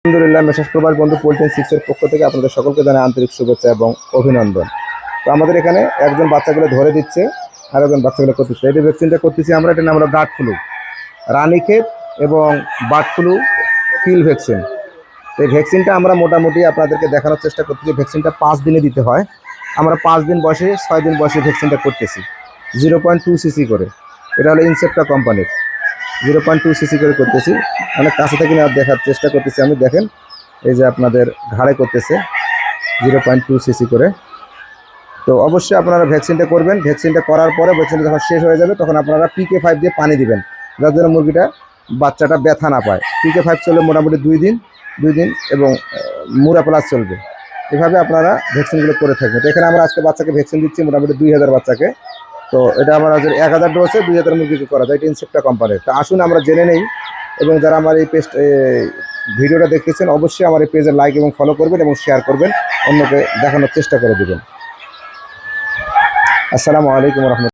আলহামদুলিল্লাহ, মেসার্স প্রবাস বন্ধু পোল্ট্রি 6 এর পক্ষ থেকে আপনাদের সকলকে জানাই আন্তরিক শুভেচ্ছা এবং অভিনন্দন। তো আমাদের এখানে একজন বাচ্চাগুলো ধরে দিচ্ছে আর একজন বাচ্চাগুলো করতেছে। এই ভ্যাকসিনটা করতেছি আমরা, এটার নাম হলো বার্ড ফ্লু, রানীক্ষেত এবং বার্ড ফ্লু কিল ভ্যাকসিন। এই ভ্যাকসিনটা আমরা মোটামুটি আপনাদেরকে দেখানোর চেষ্টা করতেছি। ভ্যাকসিনটা 5 দিনে দিতে হয়। আমরা 5 দিন বয়সে 6 দিন বয়সে ভ্যাকসিনটা করতেছি 0.2 সিসি করে। এটা হলো ইনসেপ্টা কোম্পানির, 0.2 সিসি করে করতেছি। অনেক কাছে থেকে দেখার চেষ্টা করতেছি আমি, দেখেন এই যে আপনাদের ঘাড়ে করতেছে 0.2 সিসি করে। তো অবশ্যই আপনারা ভ্যাকসিনটা করবেন। ভ্যাকসিনটা করার পরে ভ্যাকসিনটা যখন শেষ হয়ে যাবে তখন আপনারা PK5 দিয়ে পানি দিবেন, যার জন্য মুরগিটা বাচ্চাটা ব্যথা না পায়। PK5 চলবে মোটামুটি 2 দিন এবং মুরা প্লাস চলবে। এভাবে আপনারা ভ্যাকসিনগুলো করে থাকবেন। তো এখানে আমরা আজকে বাচ্চাকে ভ্যাকসিন দিচ্ছি মোটামুটি 2000 বাচ্চাকে। তো এটা আমরা 1000 ডোজে 2000 মুরগিকে করা যায়, এটা ইনসেপ্টা কোম্পানির। তো আসুন আমরা জেনে নেই, এবং যারা আমার এই ভিডিওটা দেখতেছেন অবশ্যই আমার এই পেজে লাইক এবং ফলো করবেন এবং শেয়ার করবেন, অন্যকে দেখানোর চেষ্টা করে দেবেন। আসসালামু আলাইকুম রহমতুল্লাহ।